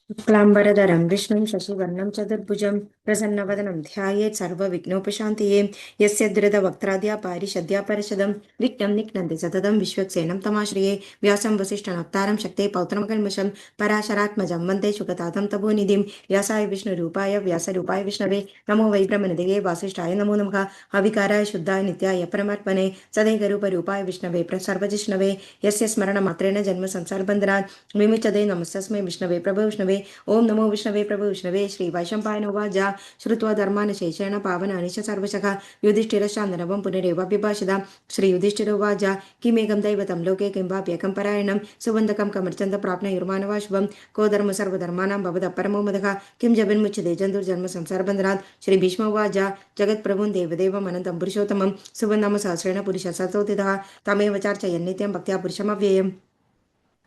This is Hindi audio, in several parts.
शुक्लाम्बरधरं विष्णुं शशिवर्णं चतुर्भुजं प्रसन्नवदनं ध्यायेत् सर्वविघ्नोपशान्तये यस्य धृतवक्त्राद्या पारिषद्या परषदं विघ्नं निघ्नन्ति सततं विश्वक्सेनं तमाश्रये व्यासं वसिष्ठनप्तारं शक्ते पौत्रमकल्मषं पराशरात्मजं वन्दे शुकतातं तपोनिधिं व्यासाय विष्णुरूपाय व्यासरूपाय विष्णवे नमो वै ब्रह्मनिधये वासिष्ठाय नमो नमः अविकाराय शुद्धाय नित्याय परमात्मने सदैकरूपरूपाय विष्णवे सर्वजिष्णवे यस्य स्मरणमात्रेण जन्म संसारबन्धनात् विमुच्यते नमस्तस्मै विष्णवे प्रभो विष्णवे ओम नमो विष्णवे प्रभु विष्णवे श्री वैशंपायन उवाच श्रुत्वा धर्मान् शेषेण पावनानि च सर्वशः युधिष्ठिरशान्तनवं पुनरेवाभ्यभाषिता श्री युधिष्ठिर उवाच किमेकं दैवतं लोके किं वाप्येकं परायणं सुबन्धकं कमर्चन्द प्राप्नुयुर्मानवा शुभं को धर्म सर्वधर्माणां भवतः परमो मदः किं जभिन्मुच्यते जन्तुर्जन्म संसारबन्धनात् श्री भीष्म उवाच जगत्प्रभुं देवदेवम् अनन्तं पुरुषोत्तमं सुबन्धं सहस्रेण पुरुषः सतोदितः तमेव चार्चयन् नित्यं भक्त्या पुरुषमव्ययम्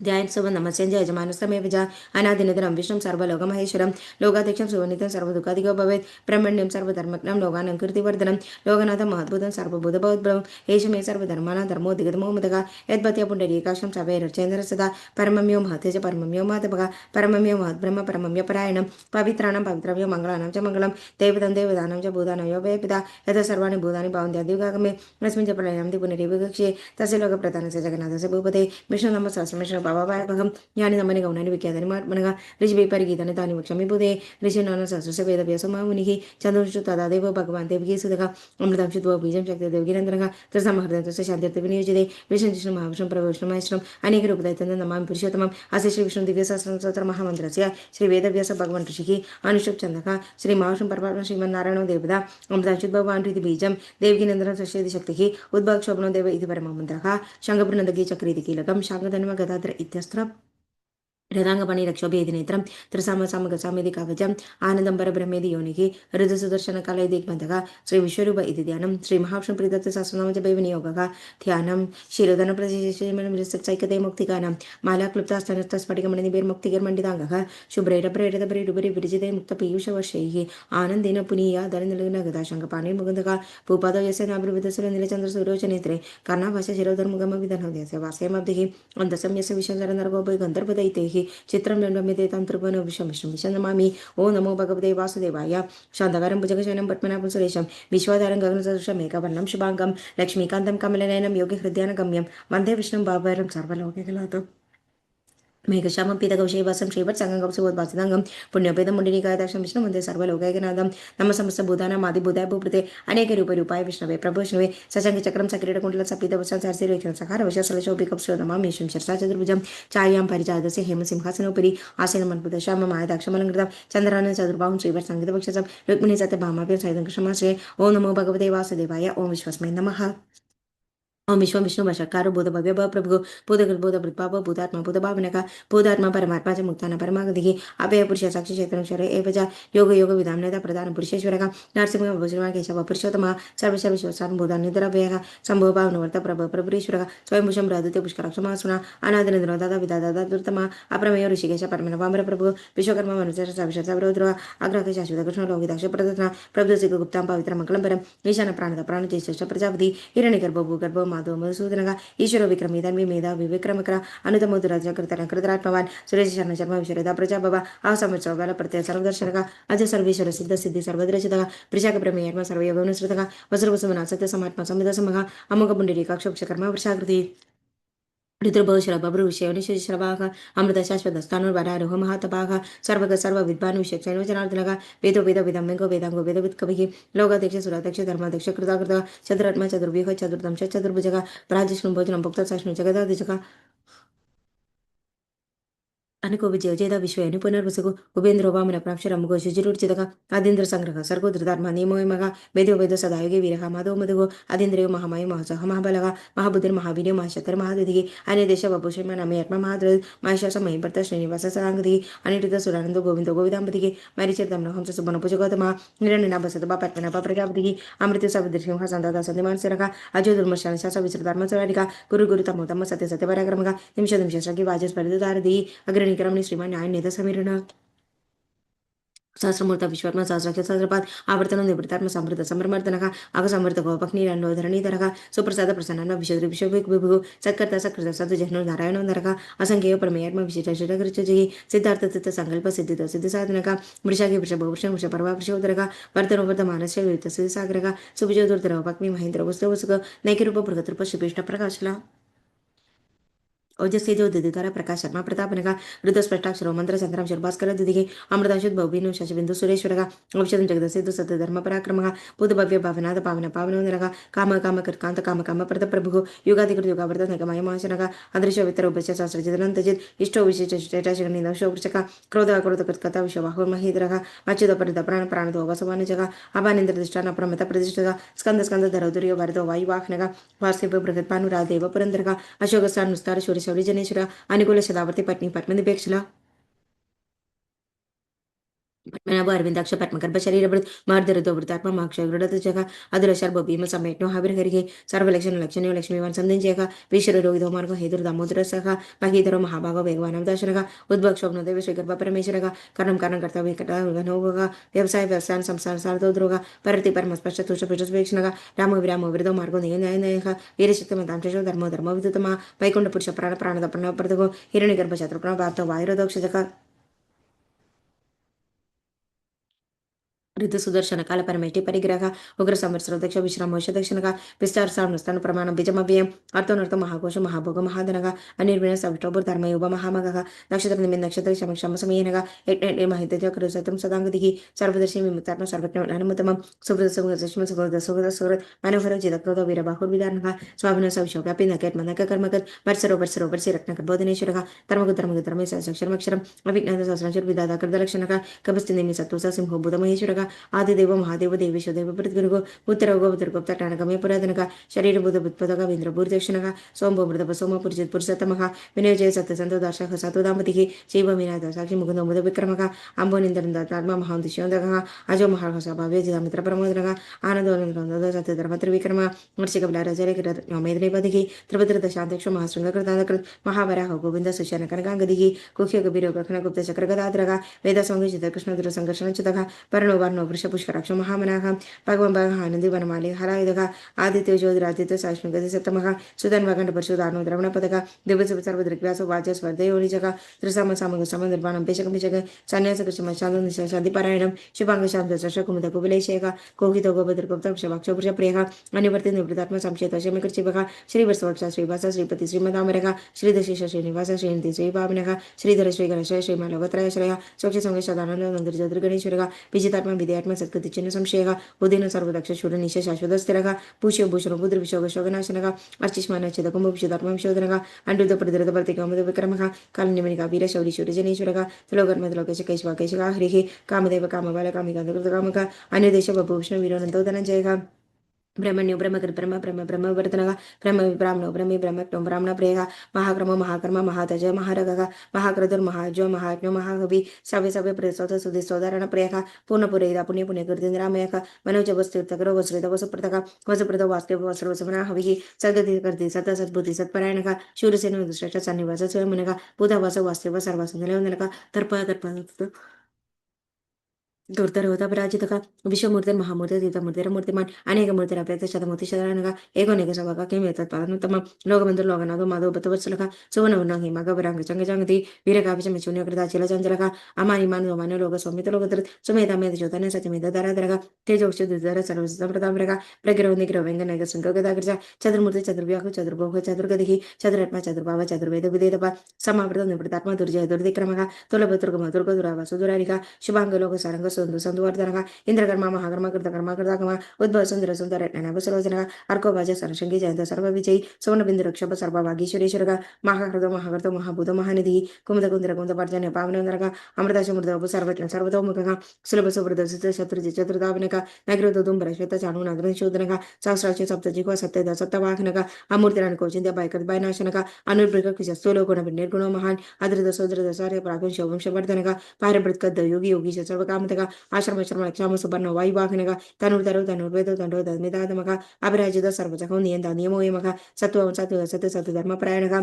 ध्यान सुवनमस्यं यजमानस्तमेव च अनादिनिधनं विष्णुं सर्वलोकमहेश्वरं लोकाध्यक्षं सुवनितं सर्वदुःखादिको भवेत् ब्रह्मण्यं सर्वधर्मज्ञं लोकानां कीर्तिवर्धनं लोकनाथं महद्भुतं सर्वभूतभवद्भवम् एष मे सर्वधर्माणां धर्मोऽधिगतमो मदः यद्भक्त्या पुण्डरीकाक्षं सवैरर्चेन्द्र सदा परमं यो महते च परमं यो माधवः परमं यो महद्ब्रह्म परमं यो परायणं पवित्राणां पवित्रं यो मङ्गलानां च मङ्गलं देवतं देवदानां च भूतानां यो वै पिता यतः सर्वाणि भूतानि भवन्त्याद्युगागमे अस्मिन् च प्रलयन्ति पुनरेवकक्ष्ये तस्य लोकप्रधानस्य जगन्नाथस्य भूपते विष्णुनाम सहस्रमेष भवभागं यानि नमनि गौणानि विख्यातानि महात्मनः ऋषिभिः तानि वक्ष्यामि बुधे ऋषिणां सहस्रस्य वेदव्यासमामुनिः चतुर्षु तदा देवो भगवान् देवकी सुतः अमृतं शुद्ध्वा बीजं शक्ति देवकीनन्दनः तत्समहृदं तस्य शान्त्यर्थे विनियोजिते विष्णु महाविष्णुं प्रभविष्णुमहेश्वरम् अनेकरूपदैत्यं नमामि पुरुषोत्तमम् अस्य श्री विष्णु दिव्यसहस्रं महामन्त्रस्य श्री वेदव्यास भगवान् ऋषिः अनुष्टुप् छन्दः श्री महाविष्णु परमात्मा श्रीमन्नारायणो देवता अमृतं शुद्ध भगवान् प्रीति बीजं देवकीनन्दनं सस्यति शक्तिः उद्भवक्षोभनो देव इति परममन्त्रः शङ्खपुरनन्दकी चक्रीति कीलकं शाङ्गधन्व गदाधर इत्यस्त्र रदांगपणि रक्षोभेदि नेत्रं त्रिसामसामगसामेदि कवचम् आनन्दं परब्रह्मेदि योनिः ऋतुसुदर्शनकालय दिग्बन्धः श्री विश्वरूप इति ध्यानं श्री महाविष्णु प्रीतत्व सहस्रनाम च विनियोगः ध्यानं शिरोधनप्रतिशैकते मुक्तिकानां मालाक्लुप्तास्तनस्तस्फटिकमणिनिभिर्मुक्तिर्मण्डिताङ्गः शुभ्रैरप्रेरितपरिरुपरि विरजिते मुक्तपीयूषवर्षैः आनन्देन पुनीया धरनिलग्नगदाशङ्कपाणि मुकुन्दः भूपादौ यस्य नाभिर्विदसुरनिलचन्द्रसूर्योचनेत्रे कर्णाभाष्य शिरोधर्मुगमविदनोदयस्य वासयमब्धिः अन्तसं यस्य विशंसरनर्गोपै गन्धर्वदैतेः चित्रं रम्यते तं त्रिभुवनं विश्वमिश्रं विशन्नमामि ओ नमो भगवते वासुदेवाय शान्तकारं भुजगशयनं पद्मनाभं सुरेशं विश्वाधारं गगनसदृशं मेघवर्णं शुभाङ्गं लक्ष्मीकान्तं कमलनयनं योगिहृदयानगम्यं वन्दे विष्णुं भावरं सर्वलोकैकनाथम् मेघश्यामं पीतकौशेवासं श्रीवत्सङ्गं सुवद्वासिताङ्गं पुण्योपेदं मुण्डरीकायदाक्षं विष्णु वन्दे सर्वलोकैकनाथं नमः समस्तभूतानाम् आदिभूताय भूपृते अनेकरूपरूपाय विष्णवे प्रभो विष्णवे सशङ्खचक्रं सकिरीटकुण्डलं सपीतवसं सरसिरेखं सखारवशसलशोभिकं नमामि शर्षा चतुर्भुजं चायां परिचादस्य हेमसिंहासनोपरि आसीनमन्पुतश्याममायदाक्षमलङ्कृतं चन्द्रानं चतुर्बाहुं श्रीवत्सङ्गितवक्षसं रुक्मिणी सत्यभामाभ्यं सहितं कृष्णमाश्रये ॐ नमो भगवते वासुदेवाय ॐ विश्वस्मै नमः ओम विश्व विष्णु वशकार भूत भव्य प्रभु भूतकृत भृत्पाप भूतात्मा भूत भावनक भूतात्मा परमात्मा च मुक्तान परमागति अभय पुरुष साक्षी क्षेत्र शर एव च योग योग विधान प्रधान पुरुषेश्वर नरसिंह भूषण केशव पुरुषोत्तम सर्वशर्विश्वान भूतान निधरभय संभव भावनवर्त प्रभ प्रभुरीश्वर स्वयंभुषम राधुते पुष्करक्षमासुना अनादनंदन दादा विदादा दुर्तम अप्रमेय ऋषिकेश परमन वामर प्रभु विश्वकर्मा मनुष्य सविशर सवरोद्र अग्रह शाश्वत कृष्ण लोकिताक्ष प्रदत्न प्रभु सिख गुप्तां पवित्र मंगलम परम ईशान प्राणद प्राण ज्येष्ठ प्रजापति हिरण्यगर्भ भूगर्भ माधव मधुसूदनगा ईश्वर विक्रमी धन्वी मेधावी विक्रमकर अनुतमोदराजकृतन कृतरात्मवान सुरेश शरण शर्मा विशरदा प्रजाभव आसमत्सव बल प्रत्यय सर्वदर्शनगा अज सर्वेश्वर सिद्ध सिद्धि सर्वद्रचितगा प्रजाक प्रमेयर्म सर्वयोगनुसृतगा वज्रवसुमना सत्य समात्मा समित समगा अमुक पुंडरीकाक्षोक्षकर्मा वृषाकृति ऋतुर्भवशर बभ्रुविषयनिश्रवाः अमृत शाश्वत स्थानुर्वरारोह महातपाः सर्वग सर्व विद्वानुषयजनार्दनः वेदो वेद विदम्बिको वेदांगो वेदवित्कविः लोकाध्यक्ष सुराध्यक्ष धर्माध्यक्ष कृताकृत चतुरात्मा चतुर्व्यूह चतुर्दंश चतुर्भुजः प्राजिष्णु भोजनं भुक्त सष्णु जगदाधिजः अनको विजय जयदा विश्वयनि पुनर्वसुगु उपेन्द्र वामन प्राक्षरमुगो शुचिरुचितः आदिन्द्र संग्रह सर्गो धृतात्मा नियमो मग वेदो वेद सदायुगे वीरः माधव मधुगो आदिन्द्रियो महामयो महसः महाबलः महाबुद्धिर् महावीर्यो महाशतर महाद्विधिः अन्य देश वपुषेम नमयत्म महाद्र महिषास महिभर्त श्रीनिवास सदांगतिः अनिरुद्ध सुरानंदो गोविंदो गोविदांबतिः मरिचरितं हंस सुबन भुजगौतमः निरण्यनाभ सतभा पद्मनाभ प्रजापतिः अमृत सविदृश्यं सन्दाता सन्धिमान सिरः अजो दुर्मशान शास विसृतात्म सुरारिका गुरु गुरु तमो तम सत्य सत्य पराक्रमः निमिष निमिष सखी वाजस्परिदारदी अग्रणी क्रमणी श्रीमान न्याय नेता समीरण సహస్రమూర్త విశ్వర్మ సహస్రాక్ష సహస్రపాత్ ఆవర్తనం నివృత్తాత్మ సమృద్ధ సమర్మర్దనక అగ సమృద్ధ గోపక్నీరండో ధరణీధరక సుప్రసాద ప్రసన్న విశుద్ధ విశ్వ విభు సత్కర్త సకృత సత్ జహ్ను నారాయణ నరక అసంఖ్యేయ ప్రమేయాత్మ విశిష్ట శిరగృచి సిద్ధార్థ చిత్త సంకల్ప సిద్ధిత సిద్ధి సాధనక వృషాగి వృష భూష వృష పర్వ వృషోదరక వర్ధన వర్ధ మానస వివిత సిద్ధి సాగరక సుభజోదుర్ధర పక్మి మహేంద్ర వస్తు వసుక నైకిరూప బృహతృప శ్రీకృష్ణ ప్రకాశల ओजस्तेजो दिदिधर प्रकाश शर्मा प्रतापनग रुद्र स्पष्टाक्षरो मंत्र चंद्रम शर्भास्कर दिदिगे अमृताशुद्ध भौबीनु शशबिंदु सुरेश्वरग औषधं जगदसेतु सत्य धर्म पराक्रमः बुद्ध भव्य भावनाथ पावन पावनोदरग काम काम कृत्कांत काम काम प्रद प्रभु युगाधिकृत युगावर्तन नगमय महाशनग अदृश्य वितर उपच शास्त्र जिदनंतजित इष्टो विशेष चेटाशग निदंशो वृचक क्रोध क्रोध कृत्कता विश्व बाहुर महीधरग अच्युत परित प्राण प्राणतो वसवान जग अभानिंद्र दिष्टान प्रमत प्रतिष्ठग स्कंद स्कंद धरौदर्यो भरतो वायुवाहनग वास्तव बृहत् पानुरादेव पुरंदरग अशोक स्थान नुस्तार शौर्य शौरी जनेश्वर अनुकूल शतावर्ती पत्नी पद्मनिपेक्षला पद्मनाभ अरविंदाक्ष पद्मगर्भ शरीरभृत मार्धरतो वृतात्मा माक्षगृढत जग अधुर शर्भ भीम समेट्नो हविर्हरिगे सर्वलक्षण लक्षणीय लक्ष्मीवान संधिंचेग विश्वर रोगितो मार्गो हेतुर दामोदर सख भगीधरो महाभागो वेगवानम दर्शनग उद्भव शोभनो देव श्रीगर्भ परमेश्वरग कर्णम कर्णं कर्ता विकटा घनोग व्यवसाय व्यवसाय संसार सारदोद्रोग परति परम स्पर्श तुष पुष्पेक्षणग राम विराम विरदो मार्गो निय न्याय न्यायः वीरशक्तिमतां चो धर्मो धर्म विदुतमा वैकुंठ पुरुष प्राण प्राणदपन प्रदगो हिरण्यगर्भ शत्रुप्राण प्राप्तो वायुरोदोक्षजक ऋतु सुदर्शन काल परमेष्टि परिग्रह उग्र संवत्सर दक्ष विश्राम वर्ष दक्षिणग विस्तार सानुस्थान प्रमाण बीजमव्ययम अर्थोनर्थ महाकोश महाभोग महाधनग अनिर्विण सविष्टोभुर धर्मयुग महामगः नक्षत्र निमित्त नक्षत्र शम शम समयनग यज्ञ महित चक्र सतम सदांगदिः सर्वदर्शी विमुक्तात्म सर्वज्ञ अनुमतम सुहृद सुहृद सुष्म सुहृद सुहृद सुहृद मनोहर चिदक्रोध वीरबाहुर विदानग स्वाभिन सविशोव्यापी नकेत मनक कर्मकत वर्षरो वर्षरो वर्षि रत्नक बोधनेश्वरः धर्मगु धर्मगु धर्मे सक्षरमक्षरम अभिज्ञान सहस्रांशुर विदादा कृतलक्षणक कपस्ति निमि सत्वस सिंहो बुधमहेश्वरः आदिदेव महादेव देवेशो देव पृथ्वीर्गो उत्तरगो उत्तरगुप्त टाणकमे पुरातनक शरीर बुध बुत्पदक वेन्द्र भूर्दक्षिणक सोमो मृतप सोम पुरुषित पुरुषोत्तमः विनयजय सत्यसंतो दार्शक सतो दाम्पतिः शिव मीनाद साक्षि मुकुंदो मुद विक्रमक अम्बो निंदरंदात्मा महांतिशोदकः अजो महार्घ भाव्य जिदामित्र प्रमोदनक आनंदोनंदो सत्य धर्म त्रिविक्रम वर्षिक बलारजरे मेदनेपदिः त्रिभद्रत शांतक्ष महाशृंग कृतादकृत महावराह गोविंद सुशयन कनकांगदिः कुख्य कबीर गखन गुप्त चक्र गदाद्रग वेद संगीत कृष्ण दुर संघर्षण चितः पर्णो वर्णो वृष पुष्कराक्ष महामनाः भगवन् भगः आनंदी वनमाली हरायुधः आदित्य ज्योतिरादित्य साक्ष्मी गति सप्तमः सुदन वगंड परशुदानो द्रवण पदक दिवस सर्वदृग्व्यासो वाच स्वर्धयोनिजग त्रिसम समग समनिर्वाणं पेशकं पिशक सन्यास कृष्ण शांतो निशांति पारायणं शुभांग शांत शश कुमुद कुबलेशेख कोहितो गोपदृगुप्त वृषभाक्ष पुरुष प्रियः अनिवर्ति निवृत्तात्मा संशयित शमिकृचिभः श्रीवर्षवक्ष श्रीवास श्रीपति श्रीमदामरः श्रीदशेष श्रीनिवास श्रीनिधि श्रीभाविनः श्रीधर श्रीगणेश श्रीमलवत्रयश्रय सोक्ष संगे सदानंद नंदुर्जोद्र गणेश्वरः विजितात्मा विद्यात्मा सत्कृति चिन्ह संशयः उदयन सर्वदक्ष शूर निश शाश्वत स्थिरः भूष्य भूषण बुद्र विशोग शोगनाशनः अर्चिष्मान चिदकुंभ विशुदात्मा विशोधनः अंडुद प्रदृत प्रतिकामद विक्रमः कालनिमनिका वीर शौरी शूर जनेश्वरः त्रिलोकर्म त्रिलोकेश कैशवा कैशः हरिः कामदेव कामबाल कामिकांत कामक अन्यदेश बभूषण वीरोनंदो धनंजयः ब्रह्मण्यो ब्रह्मकृत ब्रह्म ब्रह्म ब्रह्म वर्तनः ब्रह्म ब्राह्मणो ब्रह्मे ब्रह्मज्ञो ब्राह्मण प्रियः महाक्रमो महाकर्म महातज महारगः महाक्रतुर् महाज्यो महाज्ञो महाकवि सव्य सव्य प्रसोद सुधिसोदारण प्रियः पूर्णपुरेदा पुण्य पुण्य कृतिरामयः मनोज वस्तुतकरो वसृत वसुप्रतः वसुप्रतो वास्के वस्रवसमना हविः सद्गति कर्ति सत सद्बुद्धि सत्परायणः शूरसेन दुष्ट सन्निवास स्वयंनः बुधवास वास्तेव सर्वासनलवनः तर्प तर्प दुर्धरोधपराजितः विश्वमूर्तिर् महामूर्ति तीर्थमूर्तिरमूर्तिमान् अनेकमूर्तिरप्यक्त शतमूर्ति शतरानः एकोनेक सभा किं एतत्पदनुत्तमं लोकबन्धुर् लोकनाथो माधव बतवत्सलः सुवर्णवर्णो हिमगवराङ्ग चङ्गचङ्गति वीरकापिचमिशून्यकृताचिलचञ्चलः अमानिमान् सोमान्यो लोकसौमितो लोकधृत् सुमेधामेध चोदने सत्यमेध दराधरः तेजोक्षुधर सर्वसम्प्रदामरः प्रगिरो निग्रह वेङ्गनैक शृङ्गगदाग्रज चतुर्मूर्ति चतुर्व्याहु चतुर्भोग चतुर्गतिः चतुरात्मा चतुर्भाव चतुर्वेद विदेदप समावृत निवृत्तात्मा दुर्जय दुर्दिक्रमः तुलभद्रुगम दुर्गदुरावसुदुरारिः शुभाङ्ग लोक सारंग संधु संधुवर्धनः इंद्रकर्मा महाकर्मा कृतकर्मा कृताकर्मा उद्भव सुंदर सुंदर रत्ननाभ सरोजनः अर्कोभाज सरशंगी जयंत सर्वविजयी सुवर्णबिंदु रक्षप सर्वभागीश्वरेश्वरः महाकृतो महाकृतो महाभूतो महानिधिः कुमुद कुंदर कुंद पर्जन्य पावनोदरः अमृताशमृतोप सर्वज्ञ सर्वतोमुखः सुलभ सुवृत शत्रुजि चतुर्धावनः नगरो दुंबर श्वेत चाणु नगरशोधनः सहस्राक्ष सप्तजिह्वा सत्यद सप्तवाहनः अमूर्तिरानुकोचिन्त्य भयकृत भयनाशनः अनुर्भृग कुशस्थूलो गुण निर्गुणो महान् अधृत सोदृत सार्य प्रागुं शोभंशवर्धनः पारभृत्कद योगी योगी सर्वकामतः आश्रम श्रम क्षाम सुबर्ण वायुवाहनः तनुर्धरो तनुर्वेदो तंडो दमिदातमः अभिराजित सर्वजहो नियंता नियमो यमः सत्व सत्व सत्य सत्य धर्मपरायणः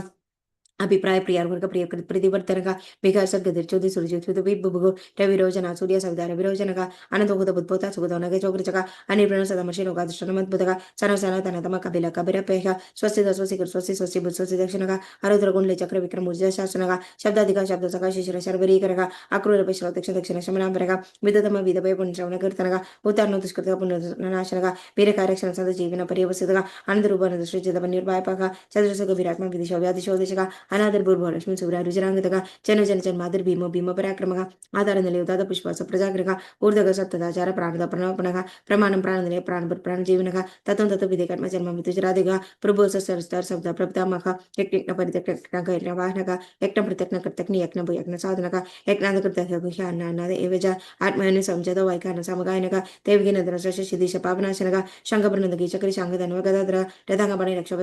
अभिप्राय प्रियार्वर्ग प्रिय प्रतिवर्तनक विकास गतिर्ज्योति सुरज्योति विभुभुगो रविरोचना सूर्य सविता रविरोचनक अनंतोगत बुद्भोत सुगतनक चोग्रचक अनिर्वण सदमर्षिलोकादृष्टनमद्भुतक सनसन तनतम कपिल कबिरपेह स्वस्ति स्वस्ति स्वस्ति स्वस्ति बुत् स्वस्ति दक्षिणक अरुद्र गुंडले चक्र विक्रम ऊर्जा शासनक शब्दाधिक शब्द सका शिशिर शर्वरीकरक अक्रूर पिश्र दक्षिण दक्षिण शमनांबरक विदतम विदभय पुण्यश्रवण कीर्तनक उत्तर दुष्कृत पुण्यनाशनक वीरकारक्षण सद जीवन पर्यवसितक अनंतरूपन दृष्टिचित निर्वायपक चतुर्सुख विरात्म विदिशो व्याधिशोदिशक अनादर भूर्भुलक्ष्मी सूर्य रुचिरांगतक जन जन जन मादर भीमो भीम पराक्रमः आधार निलयुदाद पुष्पस प्रजाग्रह ऊर्धक सप्तदाचार प्राणद प्रणवपनः प्रमाणं प्राणनिलय प्राण जीवनः तत्त्वं तत्त्व विधिकर्म जन्म मृत्युरादिग प्रभु सरस्तर शब्द प्रपदामः यज्ञ परित्यक्तक यज्ञवाहनक यज्ञ प्रत्यक्न कृत्यग्नि यज्ञ यज्ञ साधनक यज्ञाद कृत्यज्ञानाद एवज आत्मनि संजद वैकान समगायनक देवगी नदन शश शिदिश पावनाशनक शंखप्रनदगी चक्री शांगधन्व गदाधर रथांगपणि रक्षक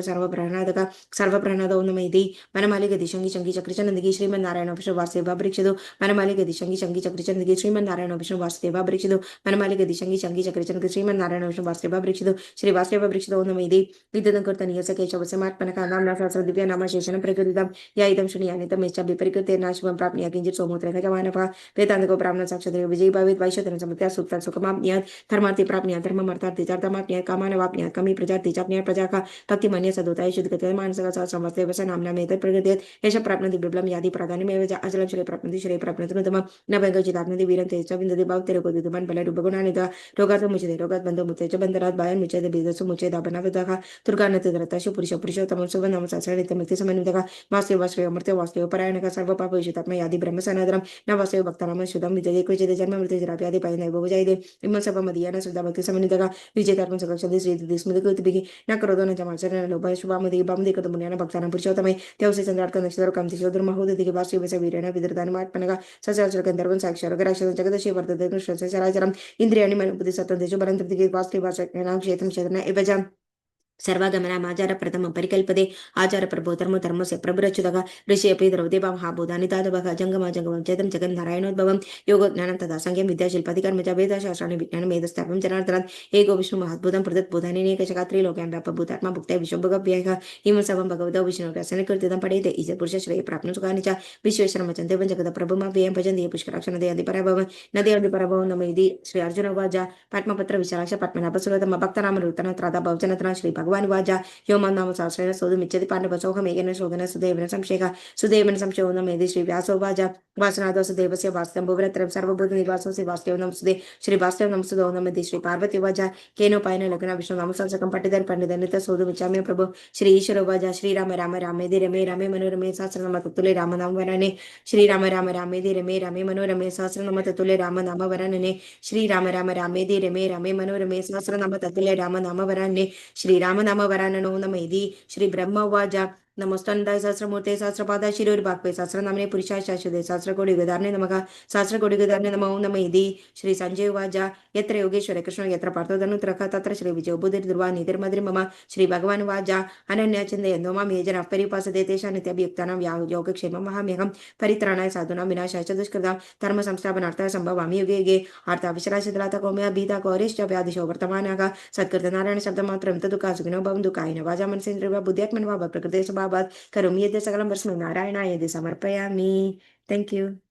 सर्व प्रणद ओनमैति मनमाली गति शंगी शंगी चक्री चंदगी श्रीमन्नारायण विष्णु वासुदेव परीक्षित मनमाली गति शंगी शंगी चक्री चंदगी श्रीमन्नारायण विष्णु वासुदेव परीक्षित मनमाली गति शंगी शंगी चक्री चंदगी श्रीमन्नारायण विष्णु वासुदेव परीक्षित श्री वासुदेव परीक्षित ओनमैति विद्युतं कर्तनीय सके शवसमात्मनक नाम्ना सहस्र दिव्य नाम शेषण प्रकृतितं या इदं शून्यानितं मेच्च विपरीकृतेन शुभं प्राप्नुयात् किंचित् सोमोत्रेक जमानपः वेदान्तको ब्राह्मण साक्षात् विजयी भवेत् वैश्वतन समृत्या सुप्ता सुखमाप्नुयात् धर्मार्थी प्राप्नुयात् धर्ममर्थार्थी चार्थमाप्नुयात् कामानवाप्नुयात् कमी प्रजार्थी चाप्नुयात् प्रजाका भक्तिमन्य सदोताय शुद्धगते मानसक सहस्रमस्ते वस नाम्ना मेतत् प्रकृतेत् एष प्राप्नोति बिप्लं यादि प्राधान्यमेव च अचलं श्री प्राप्नोति श्री प्राप्नोति नूतमं न भयगचिताप्नोति वीरं तेज च विन्दति भावतिरकोदितमन् बलरूपगुणानित रोगात् मुच्यते रोगात् बन्धो मुच्यते च बन्धनात् भयान् मुच्यते बीजसु मुच्यते अपनवदः दुर्गानतिरतशु पुरुषोत्तमं शुभनाम सहस्रनित्यमुक्ति समन्वितः वासुदेव वासुदेव अमृतो वासुदेव परायणः सर्वपापविषितात्मा यादि ब्रह्म सनातनं न वासुदेव भक्तानां शुद्धं विजयते क्वचित् जन्म मृत्युजराप्यादि भयनैव भुजयते इमं सर्वमदीयान शुद्धा भक्ति समन्वितः विजयतात्मं सुखक्षति श्रीति स्मृतिकृतिभिः न करोदो न जमाचरण लोभः शुभामदि बामदि कृतमुन्यान भक्तानां पुरुषोत्तमै देवसे चन्द्रार्क नक्षत्र कांतिशोधर महोदधिके वासुदेवस्य वीरेण विदृतानुमात्मनः सचराचर गन्धर्वं साक्षरगराक्षरं जगदशे वर्तते कृष्णस्य चराचरम् इन्द्रियाणि मनोबुद्धि सत्त्वं तेजो बलं तृप्तिके वासुदेवासक्तानां क्षेत्रं क्षेत्रं एव च सर्वागमनमाचार प्रथमं परिकल्पते आचार प्रभो धर्मो धर्मस्य प्रभुरच्युतः ऋषि अपि द्रवदेवा महाबोधानि तादवः जङ्गमं चेतं जगन्नारायणोद्भवं योगो ज्ञानं तथा संख्यं विद्याशिल्पादि कर्म च वेदशास्त्राणि विज्ञानं मेधस्तापं जनार्दनात् एको विष्णु महद्भुतं पृथक् बोधानेकशका लोक्यां व्यापभूतात्मा भुक्तये विश्वभगव्यः इमं सर्वं भगवतो विष्णुव्यासेन कृतितं पठेते ईश पुरुष श्रेय प्राप्नु सुखानि च विश्वेश्वरमचन्ते जगत प्रभुमव्ययं भजन्ति पुष्कराक्षण दयन्ति पराभवं न दयन्ति पराभवं नम इति श्री अर्जुन उवाच पद्मपत्र विशालाक्ष पद्मनाभसुरतम भक्तनामरुतन त्राता भवजनतना श्री भगवान वाचा यो मम नाम सहस्रेण सोदुमिच्छति पाण्डवसोऽहमेकेन श्लोकेन सुदेवेन संशयः सुदेवेन संशयो न मेधि श्री व्यासो वाचा वासनादो सुदेवस्य वास्तवं भुवरत्रयं सर्वभूतनिवासोऽसि वासुदेव नमस्तुते श्री वासुदेव नमस्तुते नमः श्री पार्वती वाचा केनोपायेन लग्न विष्णु नाम संसकं पठितर् पंडितनित सोदुमिच्छामि प्रभु श्री ईश्वर वाचा श्रीराम राम रामेति रमे रामे मनोरमे सहस्रनाम तत्तुल्ये राम नाम वरणे श्रीराम राम रामेति रमे रामे मनोरमे सहस्रनाम तत्तुल्ये राम नाम वरणे श्रीराम राम रामेति रमे रामे मनोरमे सहस्रनाम तत्तुल्ये राम नाम वरणे श्रीराम नाम वराननो नमैति श्री ब्रह्म उवाच नमोस्तंदाय सहस्रमूर्ते सहस्रपादाय शिरोर्भाक्वे सहस्रनामने पुरुषाय शाश्वते सहस्रकोटि गदार्णे नमः सहस्रकोटि गदार्णे नमो नमैति श्री संजय उवाच यत्र योगेश्वर कृष्ण यत्र पार्थो धनुत्रः तत्र श्री विजयो बुद्धिर्ध्रुवा निधिर्मद्रि मम श्री भगवान् उवाच अनन्या चिन्तयन्तो मां ये जनाः परिपासते तेषां नित्यभियुक्तानां योगक्षेमं वहाम्यहं परित्राणाय साधूनां विनाशाय च दुष्कृतां धर्म संस्थापनार्थाय सम्भवामि युगे युगे आर्ताविशराशितलाता कौम्या भीता कौरिश्च व्याधिशो वर्तमानाः सत्कृतनारायण शब्दमात्रं तदुःखा सुखिनो भवन्तु कायेन वाचा मनसेन्द्रियर्वा बुद्ध्यात्मन् वा प्रकृते स्वभावात् करोमि यद्य सकलं परस्मै नारायणाय यदि समर्पयामि। Thank you.